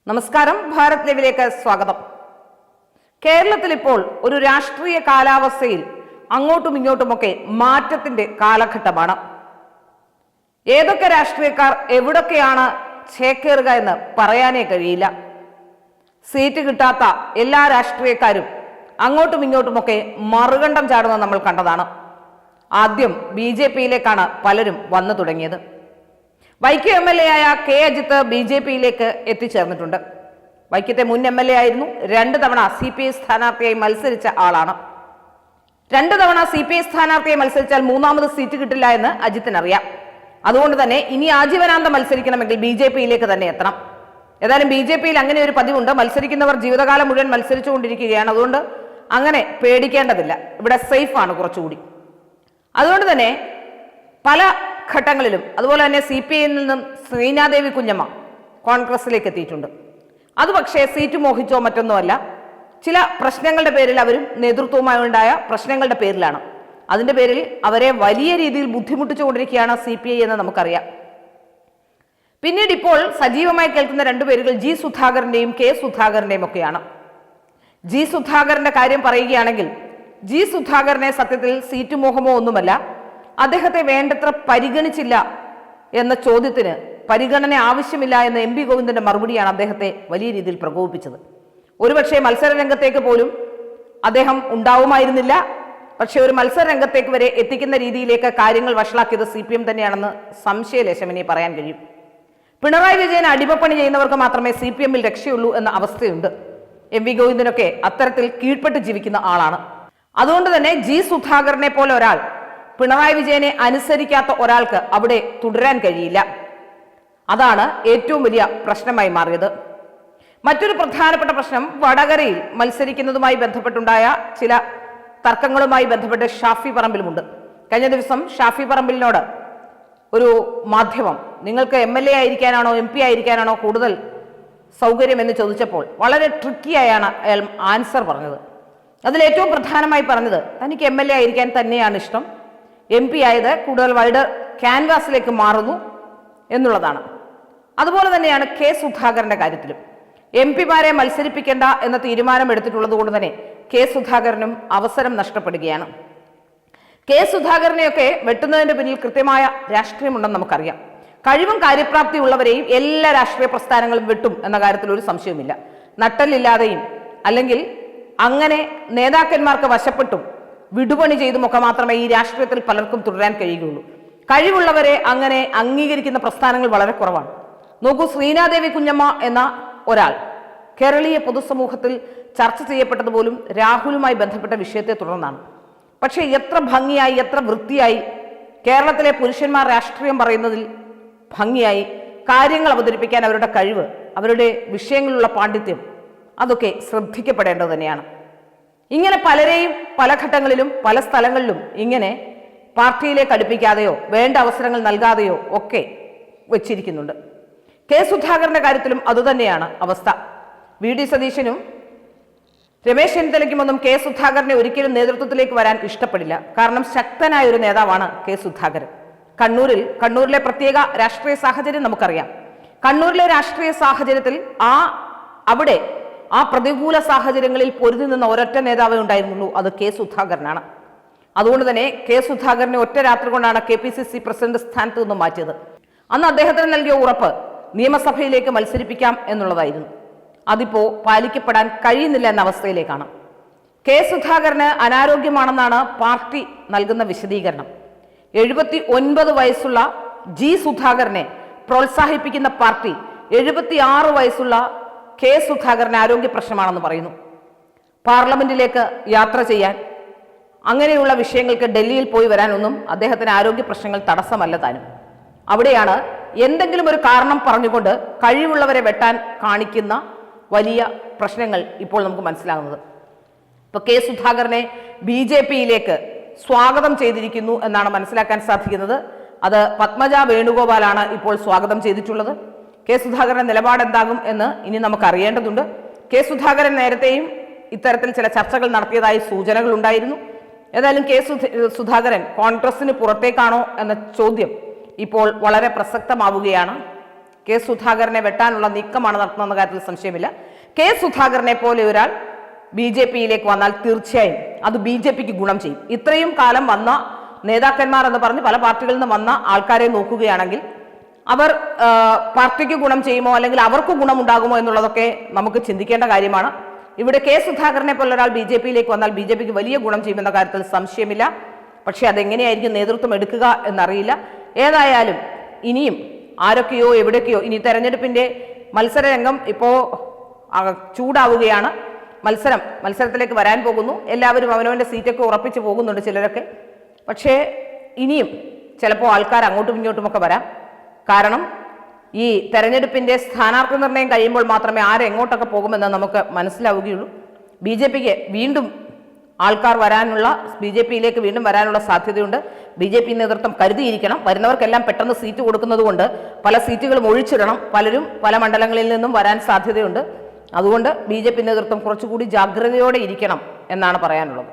നമസ്കാരം, ഭാരത് ലൈവിലേക്ക് സ്വാഗതം. കേരളത്തിൽ ഇപ്പോൾ ഒരു രാഷ്ട്രീയ കാലാവസ്ഥയിൽ അങ്ങോട്ടും ഇങ്ങോട്ടുമൊക്കെ മാറ്റത്തിന്റെ കാലഘട്ടമാണ്. ഏതൊക്കെ രാഷ്ട്രീയക്കാർ എവിടൊക്കെയാണ് ചേക്കേറുക എന്ന് പറയാനേ കഴിയില്ല. സീറ്റ് കിട്ടാത്ത എല്ലാ രാഷ്ട്രീയക്കാരും അങ്ങോട്ടും ഇങ്ങോട്ടുമൊക്കെ മറുകണ്ഠം ചാടുന്നത് നമ്മൾ കണ്ടതാണ്. ആദ്യം BJP-യിലേക്കാണ് പലരും വന്നു തുടങ്ങിയത്. വൈക്കം MLA ആയ കെ അജിത്ത് BJP-യിലേക്ക് എത്തിച്ചേർന്നിട്ടുണ്ട്. വൈക്കത്തെ മുൻ MLA ആയിരുന്നു. 2 തവണ CPI സ്ഥാനാർത്ഥിയായി മത്സരിച്ച ആളാണ്. 2 തവണ CPI സ്ഥാനാർത്ഥിയായി മത്സരിച്ചാൽ മൂന്നാമത് സീറ്റ് കിട്ടില്ല എന്ന് അജിത്തിനറിയാം. അതുകൊണ്ട് തന്നെ ഇനി ആജീവനാന്തം മത്സരിക്കണമെങ്കിൽ BJP-യിലേക്ക് തന്നെ എത്തണം. ഏതായാലും BJP-യിൽ അങ്ങനെ ഒരു പതിവുണ്ട്. മത്സരിക്കുന്നവർ ജീവിതകാലം മുഴുവൻ മത്സരിച്ചുകൊണ്ടിരിക്കുകയാണ്. അതുകൊണ്ട് അങ്ങനെ പേടിക്കേണ്ടതില്ല. ഇവിടെ സേഫാണ് കുറച്ചുകൂടി. അതുകൊണ്ട് തന്നെ പല ഘട്ടങ്ങളിലും അതുപോലെ തന്നെ CPI-യിൽ നിന്നും ശ്രീനാദേവി കുഞ്ഞമ്മ കോൺഗ്രസിലേക്ക് എത്തിയിട്ടുണ്ട്. അത് പക്ഷേ സീറ്റ് മോഹിച്ചോ മറ്റൊന്നുമല്ല, ചില പ്രശ്നങ്ങളുടെ പേരിൽ അവരും നേതൃത്വവുമായി ഉണ്ടായ പ്രശ്നങ്ങളുടെ പേരിലാണ്. അതിൻ്റെ പേരിൽ അവരെ വലിയ രീതിയിൽ ബുദ്ധിമുട്ടിച്ചുകൊണ്ടിരിക്കുകയാണ് CPI എന്ന് നമുക്കറിയാം. പിന്നീട് ഇപ്പോൾ സജീവമായി കേൾക്കുന്ന 2 പേരുകൾ G. സുധാകരൻ്റെയും K. സുധാകരൻ്റെയും ഒക്കെയാണ്. G. സുധാകരൻ്റെ കാര്യം പറയുകയാണെങ്കിൽ G. സുധാകരനെ സത്യത്തിൽ സീറ്റ് മോഹമോ ഒന്നുമല്ല, അദ്ദേഹത്തെ വേണ്ടത്ര പരിഗണിച്ചില്ല എന്ന ചോദ്യത്തിന് പരിഗണന ആവശ്യമില്ല എന്ന MP ഗോവിന്ദന്റെ മറുപടിയാണ് അദ്ദേഹത്തെ വലിയ രീതിയിൽ പ്രകോപിപ്പിച്ചത്. ഒരുപക്ഷെ മത്സര രംഗത്തേക്ക് പോലും അദ്ദേഹം ഉണ്ടാവുമായിരുന്നില്ല. പക്ഷെ ഒരു മത്സര രംഗത്തേക്ക് വരെ എത്തിക്കുന്ന രീതിയിലേക്ക് കാര്യങ്ങൾ വഷളാക്കിയത് CPM തന്നെയാണെന്ന് സംശയലേശമനെ പറയാൻ കഴിയും. പിണറായി വിജയൻ അടിമപ്പണി ചെയ്യുന്നവർക്ക് മാത്രമേ CPM-ൽ രക്ഷയുള്ളൂ എന്ന അവസ്ഥയുണ്ട്. MP ഗോവിന്ദനൊക്കെ അത്തരത്തിൽ കീഴ്പ്പെട്ട് ജീവിക്കുന്ന ആളാണ്. അതുകൊണ്ട് തന്നെ G. സുധാകരനെ പോലെ ഒരാൾ, പിണറായി വിജയനെ അനുസരിക്കാത്ത ഒരാൾക്ക് അവിടെ തുടരാൻ കഴിയില്ല. അതാണ് ഏറ്റവും വലിയ പ്രശ്നമായി മാറിയത്. മറ്റൊരു പ്രധാനപ്പെട്ട പ്രശ്നം വടകരയിൽ മത്സരിക്കുന്നതുമായി ബന്ധപ്പെട്ടുണ്ടായ ചില തർക്കങ്ങളുമായി ബന്ധപ്പെട്ട് ഷാഫി പറമ്പിലുമുണ്ട്. കഴിഞ്ഞ ദിവസം ഷാഫി പറമ്പിലിനോട് ഒരു മാധ്യമം നിങ്ങൾക്ക് MLA ആയിരിക്കാനാണോ MP ആയിരിക്കാനാണോ കൂടുതൽ സൗകര്യം എന്ന് ചോദിച്ചപ്പോൾ വളരെ ട്രിക്കിയായാണ് അയാൾ ആൻസർ പറഞ്ഞത്. അതിലേറ്റവും പ്രധാനമായി പറഞ്ഞത് തനിക്ക് MLA ആയിരിക്കാൻ തന്നെയാണ് ഇഷ്ടം, MP ആയത് കൂടുതൽ വൈഡർ ക്യാൻവാസിലേക്ക് മാറുന്നു എന്നുള്ളതാണ്. അതുപോലെ തന്നെയാണ് K. സുധാകരന്റെ കാര്യത്തിലും MP-മാരെ മത്സരിപ്പിക്കേണ്ട എന്ന തീരുമാനം എടുത്തിട്ടുള്ളത് കൊണ്ട് തന്നെ K. സുധാകരനും അവസരം നഷ്ടപ്പെടുകയാണ്. K. സുധാകരനെയൊക്കെ വെട്ടുന്നതിന്റെ പിന്നിൽ കൃത്യമായ രാഷ്ട്രീയമുണ്ടെന്ന് നമുക്കറിയാം. കഴിവും കാര്യപ്രാപ്തിയുള്ളവരെയും എല്ലാ രാഷ്ട്രീയ പ്രസ്ഥാനങ്ങളും വെട്ടും എന്ന കാര്യത്തിൽ ഒരു സംശയവുമില്ല. നട്ടലില്ലാതെയും അല്ലെങ്കിൽ അങ്ങനെ നേതാക്കന്മാർക്ക് വശപ്പെട്ടും വിടുപണി ചെയ്തുമൊക്കെ മാത്രമേ ഈ രാഷ്ട്രീയത്തിൽ പലർക്കും തുടരാൻ കഴിയുകയുള്ളൂ. കഴിവുള്ളവരെ അങ്ങനെ അംഗീകരിക്കുന്ന പ്രസ്ഥാനങ്ങൾ വളരെ കുറവാണ്. നോക്കൂ, ശ്രീനാദേവി കുഞ്ഞമ്മ എന്ന ഒരാൾ കേരളീയ പൊതുസമൂഹത്തിൽ ചർച്ച ചെയ്യപ്പെട്ടത് പോലും രാഹുലുമായി ബന്ധപ്പെട്ട വിഷയത്തെ തുടർന്നാണ്. പക്ഷേ എത്ര ഭംഗിയായി, എത്ര വൃത്തിയായി കേരളത്തിലെ പുരുഷന്മാർ രാഷ്ട്രീയം പറയുന്നതിൽ ഭംഗിയായി കാര്യങ്ങൾ അവതരിപ്പിക്കാൻ അവരുടെ കഴിവ്, അവരുടെ വിഷയങ്ങളിലുള്ള പാണ്ഡിത്യം, അതൊക്കെ ശ്രദ്ധിക്കപ്പെടേണ്ടത് തന്നെയാണ്. ഇങ്ങനെ പലരെയും പല ഘട്ടങ്ങളിലും പല സ്ഥലങ്ങളിലും ഇങ്ങനെ പാർട്ടിയിലേക്ക് അടുപ്പിക്കാതെയോ വേണ്ട അവസരങ്ങൾ നൽകാതെയോ ഒക്കെ വെച്ചിരിക്കുന്നുണ്ട്. K. സുധാകരന്റെ കാര്യത്തിലും അതുതന്നെയാണ് അവസ്ഥ. VD സതീശനും രമേശ് ചെന്നിത്തലയ്ക്കുമൊന്നും K. സുധാകരനെ ഒരിക്കലും നേതൃത്വത്തിലേക്ക് വരാൻ ഇഷ്ടപ്പെടില്ല. കാരണം ശക്തനായ ഒരു നേതാവാണ് K. സുധാകരൻ. കണ്ണൂരിലെ പ്രത്യേക രാഷ്ട്രീയ സാഹചര്യം നമുക്കറിയാം. കണ്ണൂരിലെ രാഷ്ട്രീയ സാഹചര്യത്തിൽ അവിടെ ആ പ്രതികൂല സാഹചര്യങ്ങളിൽ പൊരുതി നിന്ന ഒരൊറ്റ നേതാവേ ഉണ്ടായിരുന്നുള്ളൂ, അത് K. സുധാകരനാണ്. അതുകൊണ്ട് തന്നെ K. സുധാകരനെ ഒറ്റ രാത്രി കൊണ്ടാണ് KPCC പ്രസിഡന്റ് സ്ഥാനത്ത് നിന്നും മാറ്റിയത്. അന്ന് അദ്ദേഹത്തിന് നൽകിയ ഉറപ്പ് നിയമസഭയിലേക്ക് മത്സരിപ്പിക്കാം എന്നുള്ളതായിരുന്നു. അതിപ്പോ പാലിക്കപ്പെടാൻ കഴിയുന്നില്ല എന്ന അവസ്ഥയിലേക്കാണ്. K. സുധാകരന് അനാരോഗ്യമാണെന്നാണ് പാർട്ടി നൽകുന്ന വിശദീകരണം. 79 വയസ്സുള്ള G. സുധാകരനെ പ്രോത്സാഹിപ്പിക്കുന്ന പാർട്ടി 76 വയസ്സുള്ള K. സുധാകരന് ആരോഗ്യ പ്രശ്നമാണെന്ന് പറയുന്നു. പാർലമെന്റിലേക്ക് യാത്ര ചെയ്യാൻ, അങ്ങനെയുള്ള വിഷയങ്ങൾക്ക് ഡൽഹിയിൽ പോയി വരാനൊന്നും അദ്ദേഹത്തിന് ആരോഗ്യ പ്രശ്നങ്ങൾ തടസ്സമല്ല താനും. അവിടെയാണ് എന്തെങ്കിലും ഒരു കാരണം പറഞ്ഞുകൊണ്ട് കഴിവുള്ളവരെ വെട്ടാൻ കാണിക്കുന്ന വലിയ പ്രശ്നങ്ങൾ ഇപ്പോൾ നമുക്ക് മനസ്സിലാകുന്നത്. ഇപ്പൊ K. സുധാകരനെ BJP-യിലേക്ക് സ്വാഗതം ചെയ്തിരിക്കുന്നു എന്നാണ് മനസ്സിലാക്കാൻ സാധിക്കുന്നത്. അത് പത്മജ വേണുഗോപാലാണ് ഇപ്പോൾ സ്വാഗതം ചെയ്തിട്ടുള്ളത്. K. സുധാകരന്റെ നിലപാട് എന്താകും എന്ന് ഇനി നമുക്ക് അറിയേണ്ടതുണ്ട്. K. സുധാകരൻ നേരത്തെയും ഇത്തരത്തിൽ ചില ചർച്ചകൾ നടത്തിയതായി സൂചനകൾ ഉണ്ടായിരുന്നു. ഏതായാലും K. സുധാകരൻ കോൺഗ്രസിന് പുറത്തേക്കാണോ എന്ന ചോദ്യം ഇപ്പോൾ വളരെ പ്രസക്തമാവുകയാണ്. കെ സുധാകരനെ വെട്ടാനുള്ള നീക്കമാണ് നടത്തുന്ന കാര്യത്തിൽ സംശയമില്ല. കെ സുധാകരനെ പോലെ ഒരാൾ ബി ജെ പിയിലേക്ക് വന്നാൽ തീർച്ചയായും അത് ബി ജെ പിക്ക് ഗുണം ചെയ്യും. ഇത്രയും കാലം വന്ന നേതാക്കന്മാർ എന്ന് പറഞ്ഞ് പല പാർട്ടികളിൽ നിന്ന് വന്ന ആൾക്കാരെ നോക്കുകയാണെങ്കിൽ അവർ പാർട്ടിക്ക് ഗുണം ചെയ്യുമോ അല്ലെങ്കിൽ അവർക്ക് ഗുണമുണ്ടാകുമോ എന്നുള്ളതൊക്കെ നമുക്ക് ചിന്തിക്കേണ്ട കാര്യമാണ്. ഇവിടെ കെ സുധാകരനെ പോലെ ഒരാൾ ബി ജെ പിയിലേക്ക് വന്നാൽ ബി ജെ പിക്ക് വലിയ ഗുണം ചെയ്യുമെന്ന കാര്യത്തിൽ സംശയമില്ല. പക്ഷെ അതെങ്ങനെയായിരിക്കും നേതൃത്വം എടുക്കുക എന്നറിയില്ല. ഏതായാലും ഇനിയും ആരൊക്കെയോ എവിടെയൊക്കെയോ ഇനി തെരഞ്ഞെടുപ്പിന്റെ മത്സരരംഗം ഇപ്പോൾ ചൂടാവുകയാണ്. മത്സരത്തിലേക്ക് വരാൻ പോകുന്നു. എല്ലാവരും അവനവൻ്റെ സീറ്റൊക്കെ ഉറപ്പിച്ച് പോകുന്നുണ്ട് ചിലരൊക്കെ. പക്ഷേ ഇനിയും ചിലപ്പോൾ ആൾക്കാർ അങ്ങോട്ടും ഇങ്ങോട്ടുമൊക്കെ വരാം. കാരണം ഈ തെരഞ്ഞെടുപ്പിന്റെ സ്ഥാനാർത്ഥി നിർണ്ണയം കഴിയുമ്പോൾ മാത്രമേ ആരെങ്ങോട്ടൊക്കെ പോകുമെന്ന് നമുക്ക് മനസ്സിലാവുകയുള്ളൂ. ബി ജെ പിക്ക് വീണ്ടും ആൾക്കാർ ബി ജെ പിയിലേക്ക് വീണ്ടും വരാനുള്ള സാധ്യതയുണ്ട്. ബി ജെ പി നേതൃത്വം കരുതിയിരിക്കണം. വരുന്നവർക്കെല്ലാം പെട്ടെന്ന് സീറ്റ് കൊടുക്കുന്നത് കൊണ്ട് പല സീറ്റുകളും ഒഴിച്ചിടണം. പലരും പല മണ്ഡലങ്ങളിൽ നിന്നും വരാൻ സാധ്യതയുണ്ട്. അതുകൊണ്ട് ബി ജെ പി നേതൃത്വം കുറച്ചുകൂടി ജാഗ്രതയോടെ ഇരിക്കണം എന്നാണ് പറയാനുള്ളത്.